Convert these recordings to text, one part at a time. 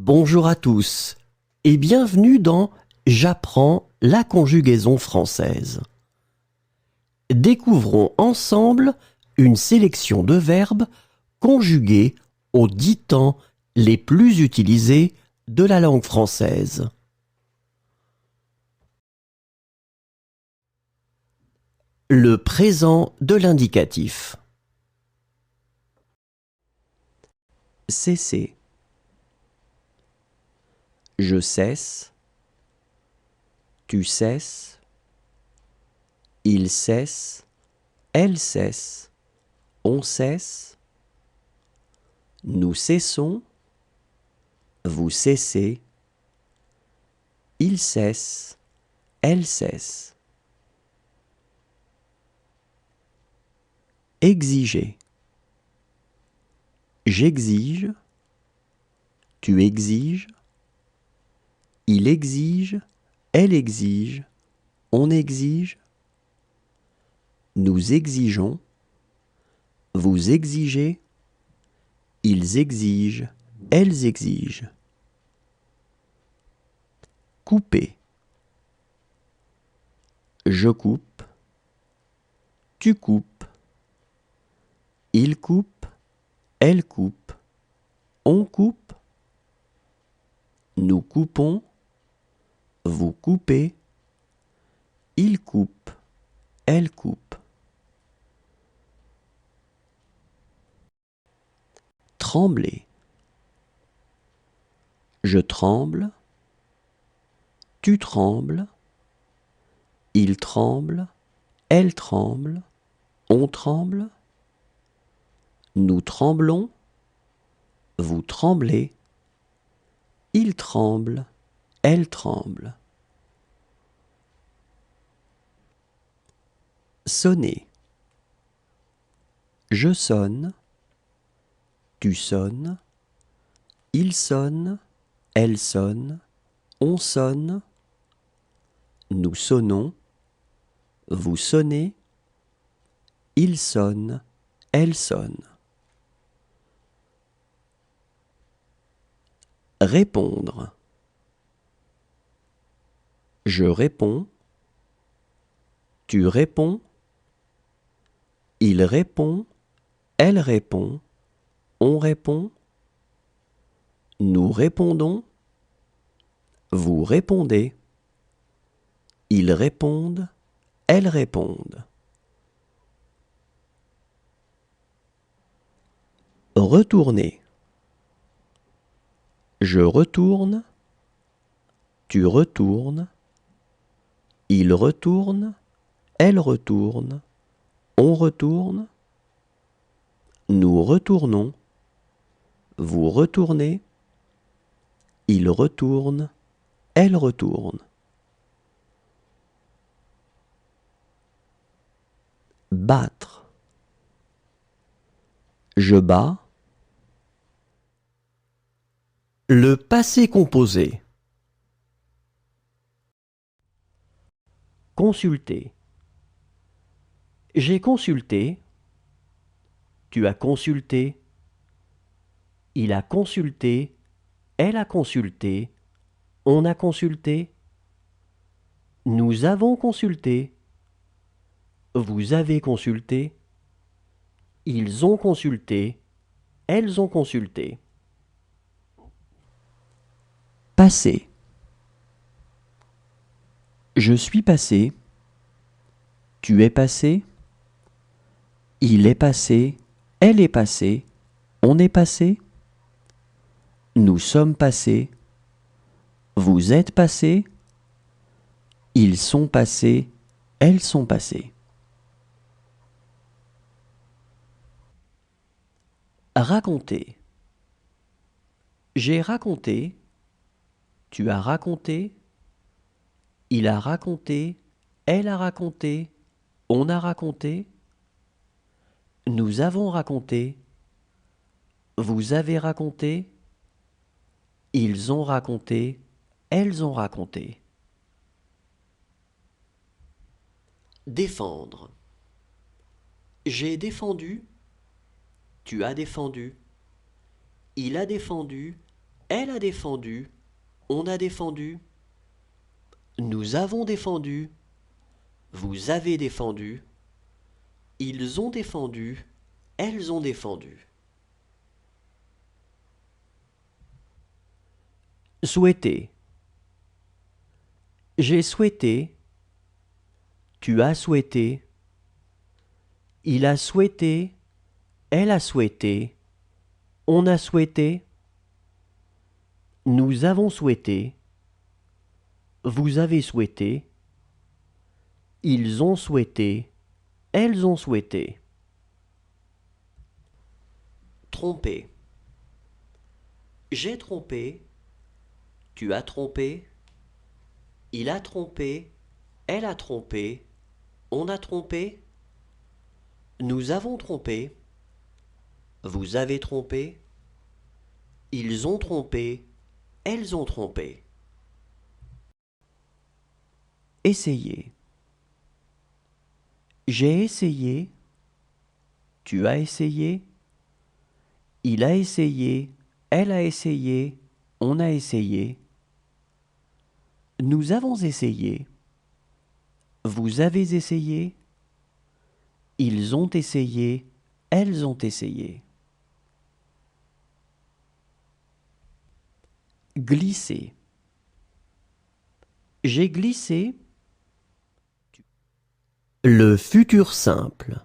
Bonjour à tous et bienvenue dans J'apprends la conjugaison française. Découvrons ensemble une sélection de verbes conjugués aux 10 temps les plus utilisés de la langue française. Le présent de l'indicatif. Cesser. Je cesse. Tu cesses. Il cesse. Elle cesse. On cesse. Nous cessons. Vous cessez. Il cesse. Elle cesse. Exiger. J'exige. Tu exiges. Il exige. Elle exige. On exige. Nous exigeons. Vous exigez. Ils exigent. Elles exigent. Couper. Je coupe. Tu coupes. Il coupe. Elle coupe. On coupe. Nous coupons. Vous coupez. Il coupe. Elle coupe. Trembler. Je tremble. Tu trembles. Il tremble. Elle tremble. On tremble. Nous tremblons. Vous tremblez. Il tremble. Elle tremble. Sonner. Je sonne. Tu sonnes. Il sonne. Elle sonne. On sonne. Nous sonnons. Vous sonnez. Il sonne. Elle sonne. Répondre. Je réponds. Tu réponds. Il répond. Elle répond. On répond. Nous répondons. Vous répondez. Ils répondent. Elles répondent. Retourner. Je retourne. Tu retournes. Il retourne. Elle retourne. On retourne. Nous retournons. Vous retournez. Il retourne. Elle retourne. Battre. Je bats. Le passé composé. Consulter. J'ai consulté. Tu as consulté. Il a consulté. Elle a consulté. On a consulté. Nous avons consulté. Vous avez consulté. Ils ont consulté. Elles ont consulté. Passé. Je suis passé. Tu es passé. Il est passé. Elle est passée. On est passé. Nous sommes passés. Vous êtes passés. Ils sont passés. Elles sont passées. Raconter. J'ai raconté. Tu as raconté. Il a raconté. Elle a raconté. On a raconté. Nous avons raconté. Vous avez raconté. Ils ont raconté. Elles ont raconté. Défendre. J'ai défendu. Tu as défendu. Il a défendu. Elle a défendu, on a défendu. Nous avons défendu, vous avez défendu. Ils ont défendu, elles ont défendu. Souhaiter. J'ai souhaité, tu as souhaité, il a souhaité, elle a souhaité, on a souhaité, nous avons souhaité, vous avez souhaité, ils ont souhaité, elles ont souhaité. Tromper. J'ai trompé, tu as trompé, il a trompé, elle a trompé, on a trompé, nous avons trompé, vous avez trompé, ils ont trompé, elles ont trompé. Essayer. J'ai essayé, tu as essayé, il a essayé, elle a essayé, on a essayé. Nous avons essayé, vous avez essayé, ils ont essayé, elles ont essayé. Glisser. J'ai glissé. Le futur simple.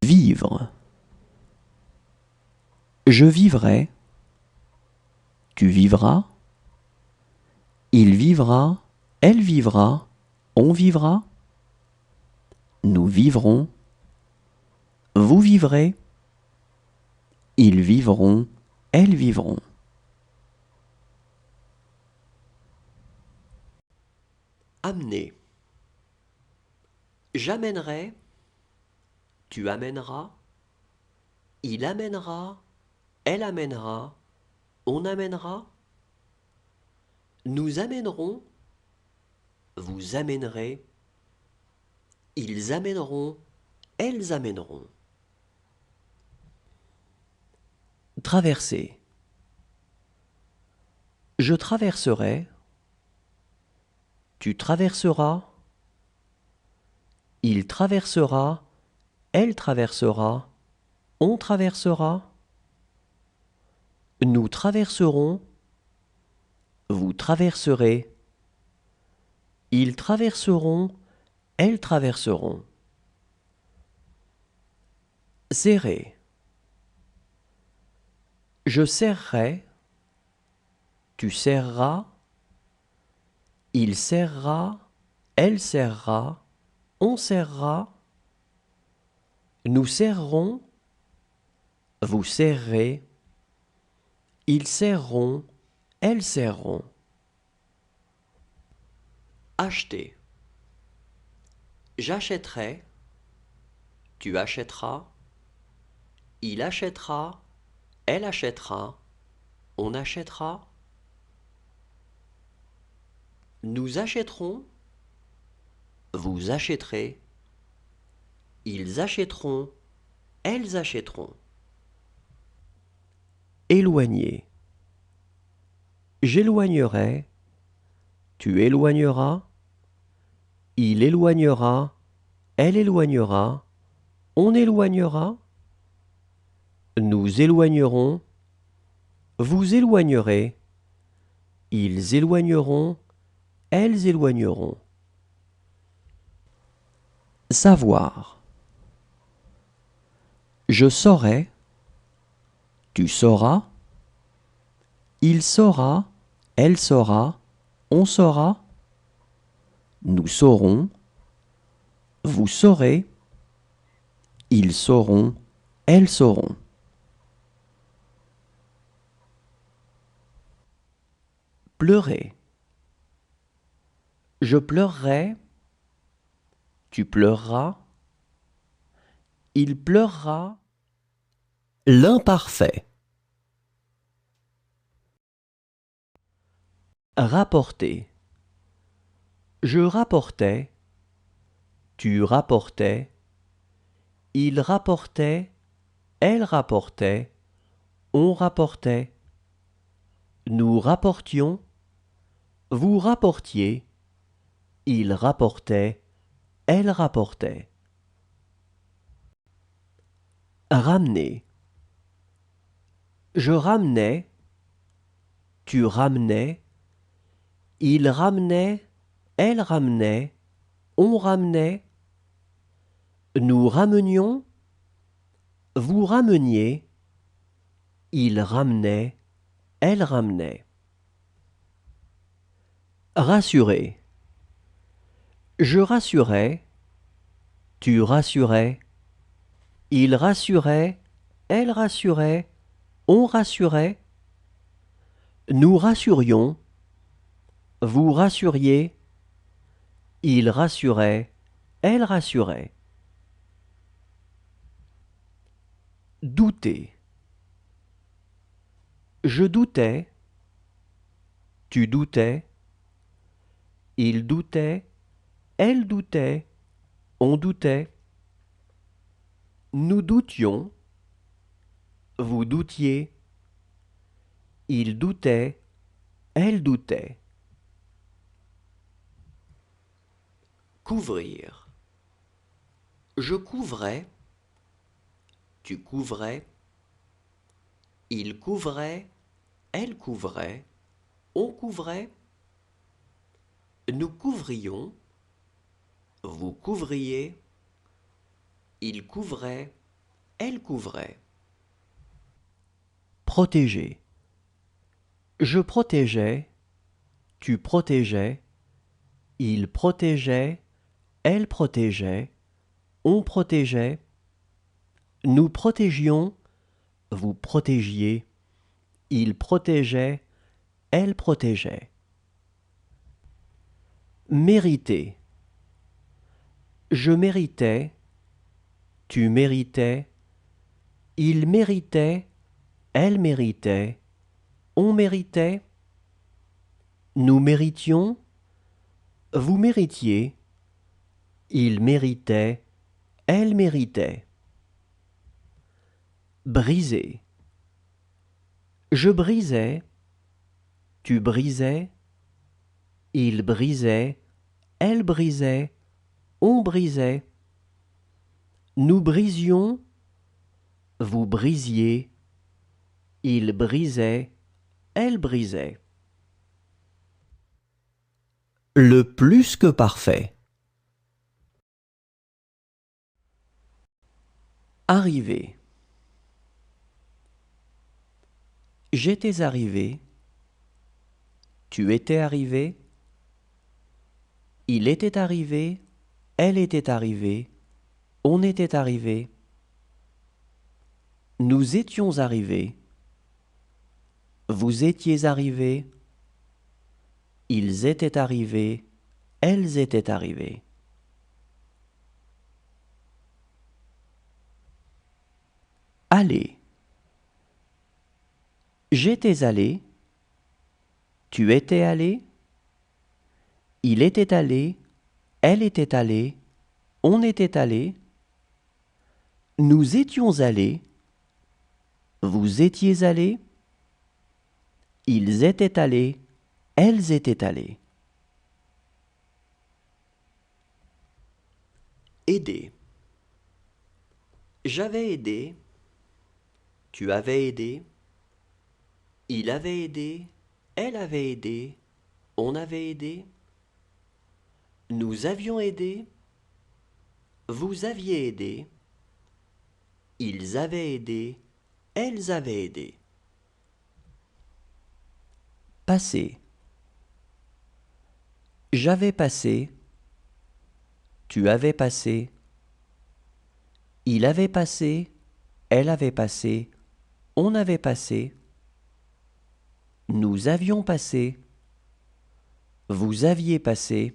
Vivre. Je vivrai. Tu vivras. Il vivra. Elle vivra. On vivra. Nous vivrons. Vous vivrez. Ils vivront. Elles vivront. Amener. J'amènerai. Tu amèneras. Il amènera. Elle amènera. On amènera. Nous amènerons. Vous amènerez. Ils amèneront. Elles amèneront. Traverser. Je traverserai. Tu traverseras. Il traversera. Elle traversera. On traversera. Nous traverserons. Vous traverserez. Ils traverseront. Elles traverseront. Serrer. Je serrerai. Tu serreras. Il serrera. Elle serrera. On serrera. Nous serrerons. Vous serrerez. Ils serreront. Elles serreront. Acheter. J'achèterai. Tu achèteras. Il achètera. Elle achètera. On achètera. Nous achèterons. Vous achèterez. Ils achèteront. Elles achèteront. Éloigner. J'éloignerai. Tu éloigneras. Il éloignera. Elle éloignera. On éloignera. Nous éloignerons. Vous éloignerez. Ils éloigneront. Elles éloigneront. Savoir. Je saurai. Tu sauras. Il saura. Elle saura. On saura. Nous saurons. Vous saurez. Ils sauront. Elles sauront. Pleurer. Je pleurerai. Tu pleureras. Il pleurera. L'imparfait. Rapporter. Je rapportais. Tu rapportais. Il rapportait. Elle rapportait. on rapportait, nous rapportions, vous rapportiez, il rapportait, elle rapportait. Ramener. Je ramenais, tu ramenais, il ramenait, elle ramenait, on ramenait, nous ramenions, vous rameniez, il ramenait, elle ramenait. Rassurer. Je rassurais, tu rassurais, il rassurait, elle rassurait, on rassurait, nous rassurions, vous rassuriez, il rassurait, elle rassurait. Douter. Je doutais, tu doutais, il doutait, elle doutait, on doutait, nous doutions, vous doutiez, il doutait, elle doutait. Couvrir. Je couvrais, tu couvrais, il couvrait, elle couvrait, on couvrait, nous couvrions, vous couvriez, il couvrait, elle couvrait. Protéger. Je protégeais, tu protégeais, il protégeait, elle protégeait, on protégeait, nous protégions, vous protégiez, il protégeait, elle protégeait. Mériter. Je méritais, tu méritais, il méritait, elle méritait, on méritait, nous méritions, vous méritiez, il méritait, elle méritait. Briser. Je brisais, tu brisais, il brisait, elle brisait, on brisait, nous brisions, vous brisiez, il brisait, elle brisait. Le plus que parfait. Arriver. J'étais arrivé, tu étais arrivé, il était arrivé, elle était arrivée, on était arrivé, nous étions arrivés, vous étiez arrivés, ils étaient arrivés, elles étaient arrivées. Aller. J'étais allé, tu étais allé, il était allé, elle était allée, on était allé, nous étions allés, vous étiez allés, ils étaient allés, elles étaient allées. Aider. J'avais aidé, tu avais aidé, il avait aidé, elle avait aidé, on avait aidé, nous avions aidé, vous aviez aidé, ils avaient aidé, elles avaient aidé. Passer. J'avais passé, tu avais passé, il avait passé, elle avait passé, on avait passé, nous avions passé, vous aviez passé,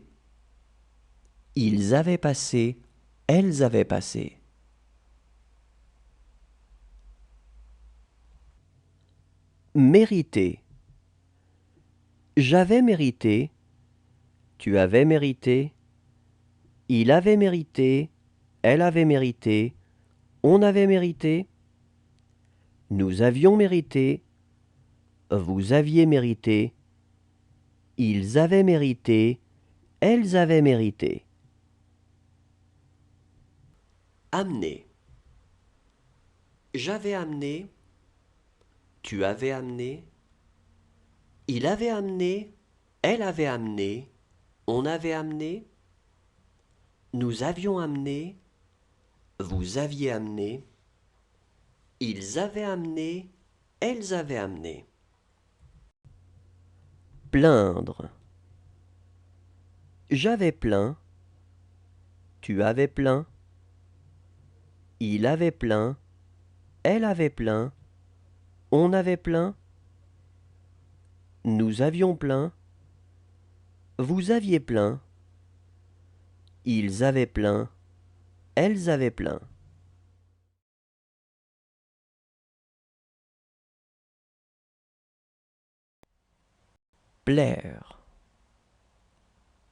ils avaient passé, elles avaient passé. Mériter. J'avais mérité, tu avais mérité, il avait mérité, elle avait mérité, on avait mérité, Nous avions mérité. Vous aviez mérité. Ils avaient mérité. Elles avaient mérité. Amener. J'avais amené. Tu avais amené. Il avait amené. Elle avait amené. On avait amené. Nous avions amené. Vous aviez amené. Ils avaient amené. Elles avaient amené. Plaindre. J'avais plein. Tu avais plein. Il avait plein. Elle avait plein. On avait plein. Nous avions plein. Vous aviez plein. Ils avaient plein. Elles avaient plein. Plaire.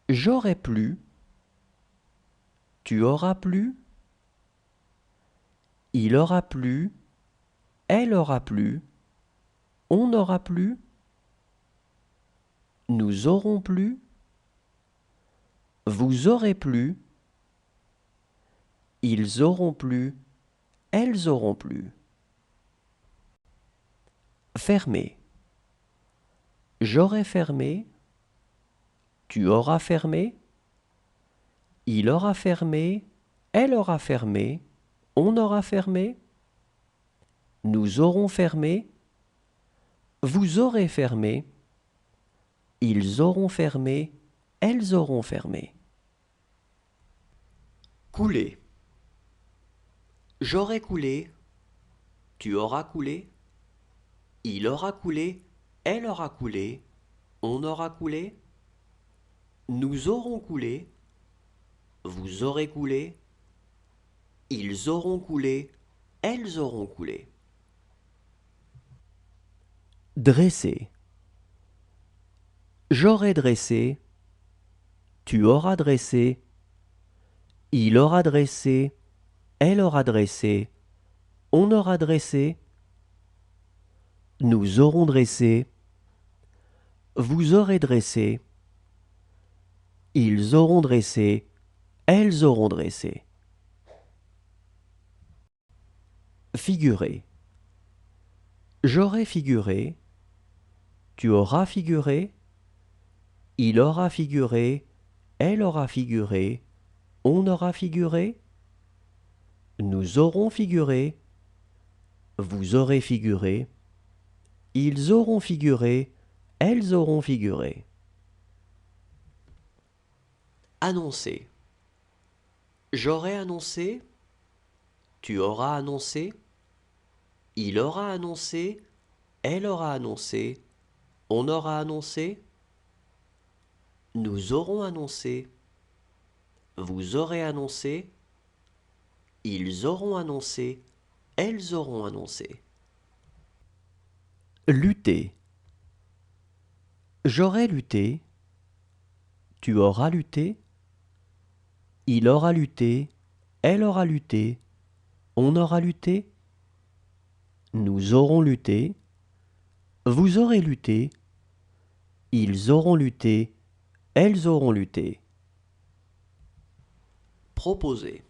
J'aurais plu. Tu auras plu. Il aura plu. Elle aura plu. On aura plu. Nous aurons plu. Vous aurez plu. Ils auront plu. Elles auront plu. Fermer. J'aurai fermé. Tu auras fermé. Il aura fermé. Elle aura fermé. On aura fermé. Nous aurons fermé. Vous aurez fermé. Ils auront fermé. Elles auront fermé. Couler. J'aurai coulé. Tu auras coulé. Il aura coulé. Elle aura coulé. On aura coulé. Nous aurons coulé. Vous aurez coulé. Ils auront coulé. Elles auront coulé. Dresser. J'aurai dressé. Tu auras dressé. Il aura dressé. Elle aura dressé. On aura dressé. Nous aurons dressé. Vous aurez dressé. Ils auront dressé. Elles auront dressé. Figurer. J'aurai figuré. Tu auras figuré. Il aura figuré. Elle aura figuré. On aura figuré. Nous aurons figuré. Vous aurez figuré. Ils auront figuré. Elles auront figuré. Annoncer. J'aurai annoncé. Tu auras annoncé. Il aura annoncé. Elle aura annoncé. On aura annoncé. Nous aurons annoncé. Vous aurez annoncé. Ils auront annoncé. Elles auront annoncé. Lutter. J'aurai lutté. Tu auras lutté. Il aura lutté. Elle aura lutté. On aura lutté. Nous aurons lutté. Vous aurez lutté. Ils auront lutté. Elles auront lutté. Proposer.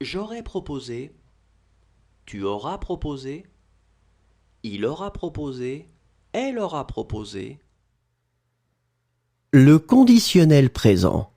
J'aurai proposé. Tu auras proposé. Il aura proposé. Elle aura proposé. Le conditionnel présent.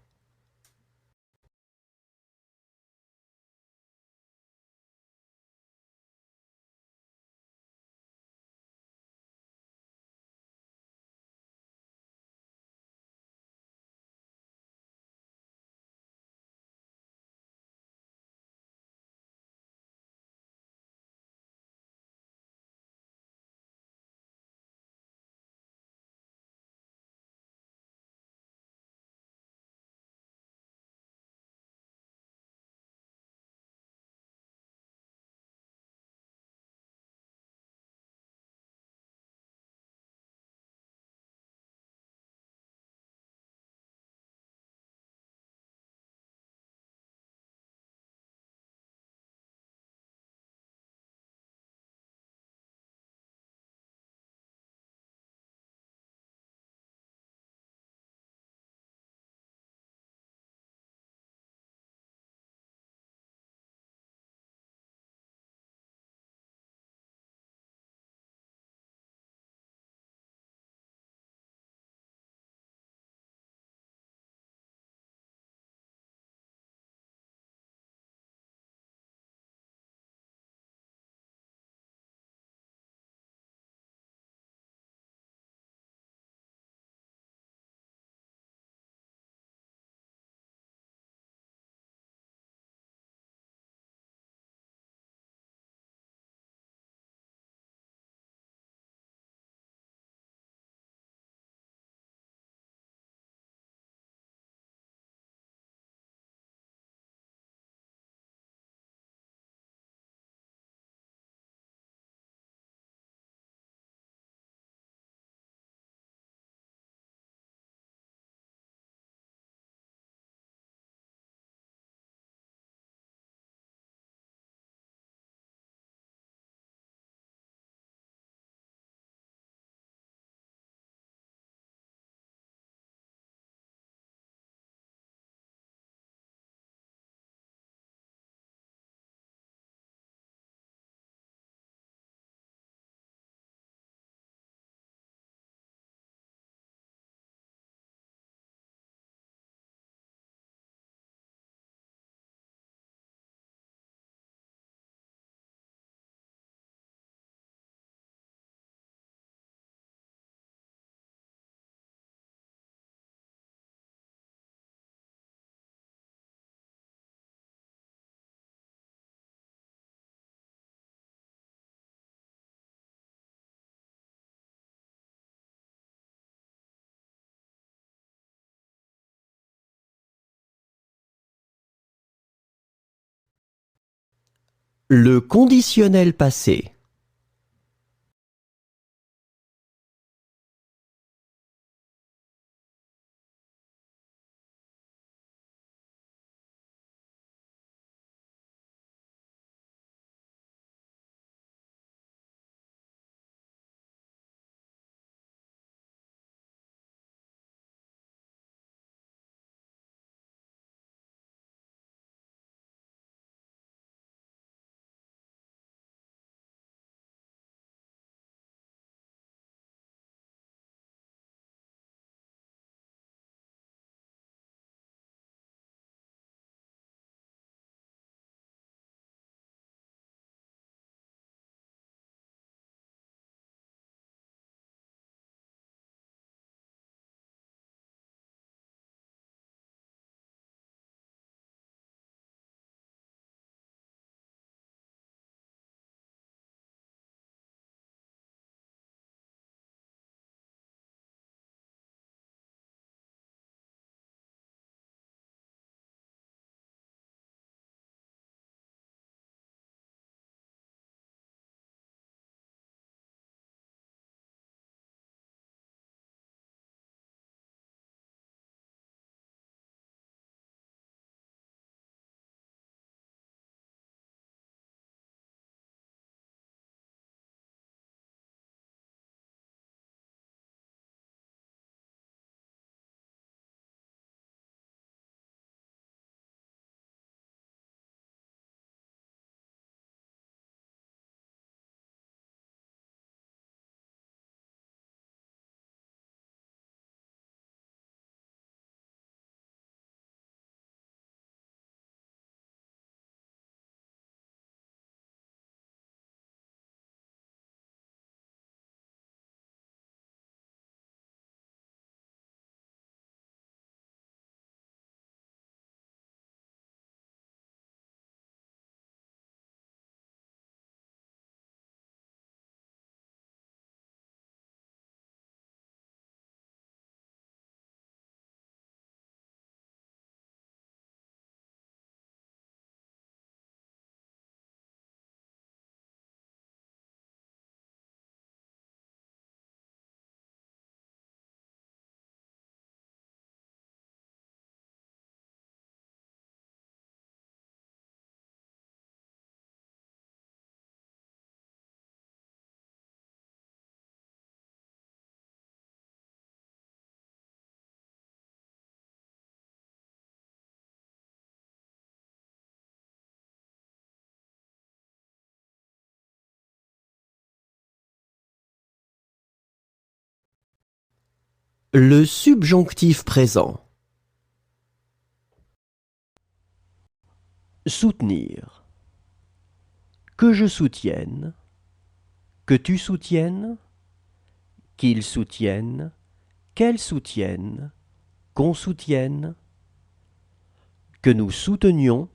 Le conditionnel passé. Le subjonctif présent. Soutenir. Que je soutienne. Que tu soutiennes. Qu'ils soutiennent. Qu'elles soutiennent. Qu'on soutienne. Que nous soutenions.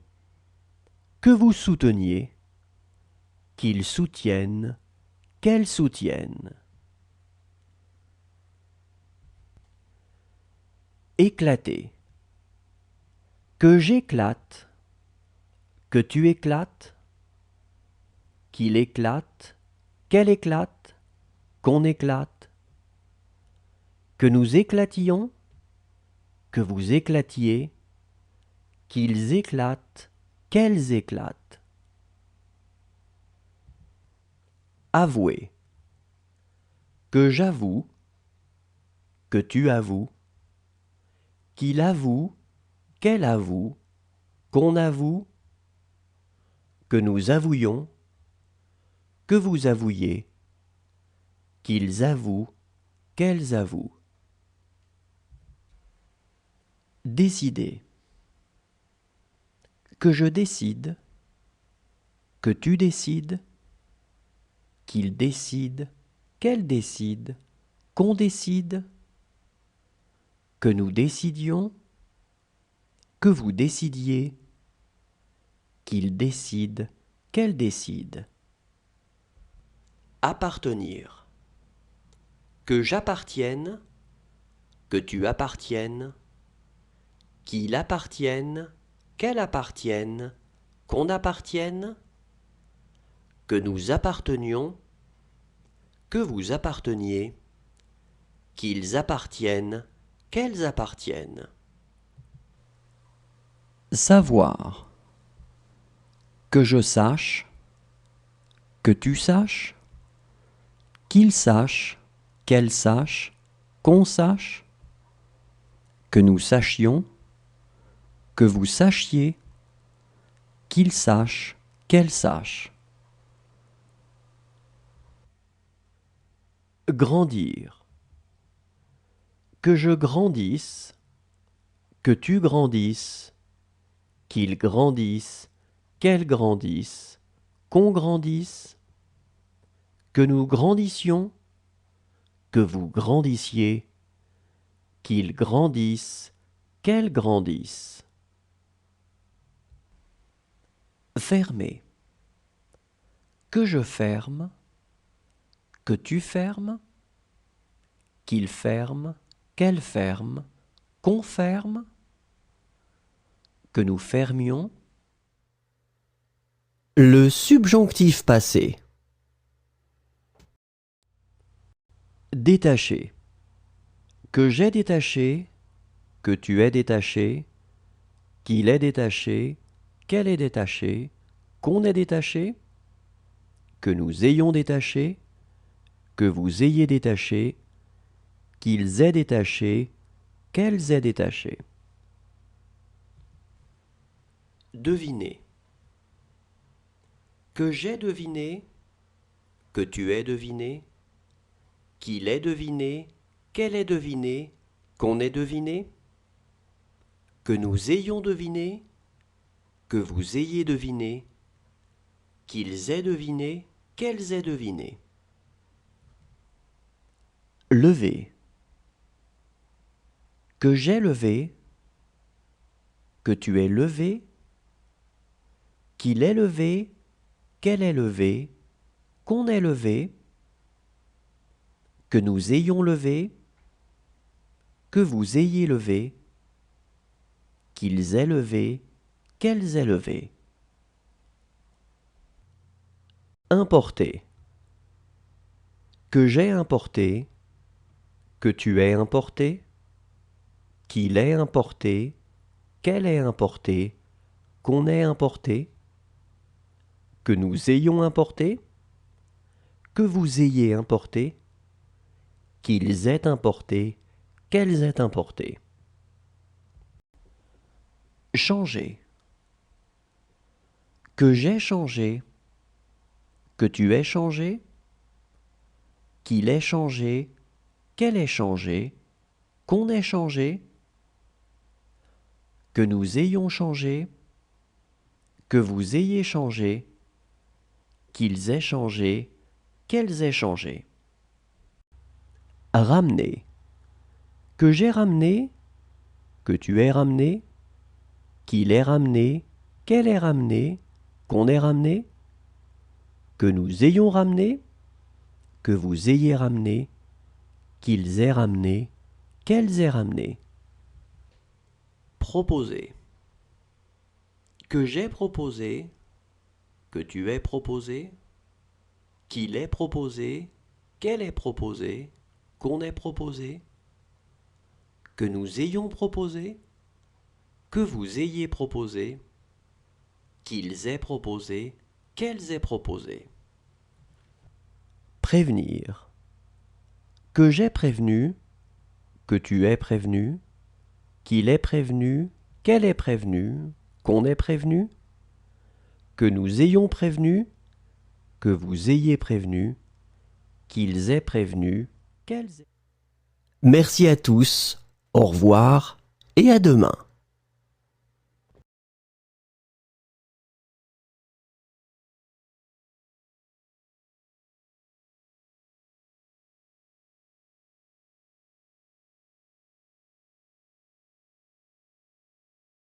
Que vous souteniez. Qu'ils soutiennent. Qu'elles soutiennent. Éclater. Que j'éclate. Que tu éclates. Qu'il éclate. Qu'elle éclate. Qu'on éclate. Que nous éclations. Que vous éclatiez. Qu'ils éclatent. Qu'elles éclatent. Avouer. Que j'avoue. Que tu avoues. Qu'il avoue. Qu'elle avoue. Qu'on avoue. Que nous avouions. Que vous avouiez. Qu'ils avouent. Qu'elles avouent. Décider. Que je décide. Que tu décides. Qu'il décide. Qu'elle décide. Qu'on décide. Que nous décidions. Que vous décidiez. Qu'il décide. Qu'elle décide. Appartenir. Que j'appartienne. Que tu appartiennes. Qu'il appartienne. Qu'elle appartienne. Qu'on appartienne. que nous appartenions, que vous apparteniez, qu'ils appartiennent, qu'elles appartiennent. Savoir. Que je sache, que tu saches, qu'il sache, qu'elle sache, qu'on sache, que nous sachions, que vous sachiez, qu'il sache, qu'elle sache. Grandir. Que je grandisse, que tu grandisses, qu'il grandisse, qu'elle grandisse, qu'on grandisse, que nous grandissions, que vous grandissiez, qu'ils grandissent, qu'elles grandissent. Fermer. Que je ferme, que tu fermes, qu'il ferme, qu'elle ferme, qu'on ferme, que nous fermions. Le subjonctif passé. Détaché. Que j'ai détaché, que tu es détaché, qu'il est détaché, qu'elle est détachée, qu'on est détaché, que nous ayons détaché, que vous ayez détaché, qu'ils aient détaché, qu'elles aient détaché. Deviner. Que j'ai deviné, que tu aies deviné, qu'il ait deviné, qu'elle ait deviné, qu'on ait deviné, que nous ayons deviné, que vous ayez deviné, qu'ils aient deviné, qu'elles aient deviné. Lever. Que j'ai levé, que tu aies levé, qu'il ait levé, qu'elle ait levé, qu'on ait levé, que nous ayons levé, que vous ayez levé, qu'ils aient levé, qu'elles aient levé. Importer. Que j'ai importé, que tu aies importé, qu'il ait importé, qu'elle ait importé, qu'on ait importé, que nous ayons importé, que vous ayez importé, qu'ils aient importé, qu'elles aient importé. Changer. Que j'ai changé, que tu aies changé, qu'il ait changé, qu'elle ait changé, qu'on ait changé, que nous ayons changé, que vous ayez changé, qu'ils aient changé, qu'elles aient changé. Ramener. Que j'ai ramené, que tu aies ramené, qu'il ait ramené, qu'elle ait ramené, qu'on ait ramené, que nous ayons ramené, que vous ayez ramené, qu'ils aient ramené, qu'elles aient ramené. Proposer. Que j'ai proposé, que tu aies proposé, qu'il ait proposé, qu'elle ait proposé, qu'on ait proposé, que nous ayons proposé, que vous ayez proposé, qu'ils aient proposé, qu'elles aient proposé. Prévenir. Que j'ai prévenu, que tu aies prévenu, qu'il ait prévenu, qu'elle ait prévenu, qu'on ait prévenu, que nous ayons prévenu, que vous ayez prévenu, qu'ils aient prévenu, qu'elles aient. Merci à tous, au revoir et à demain.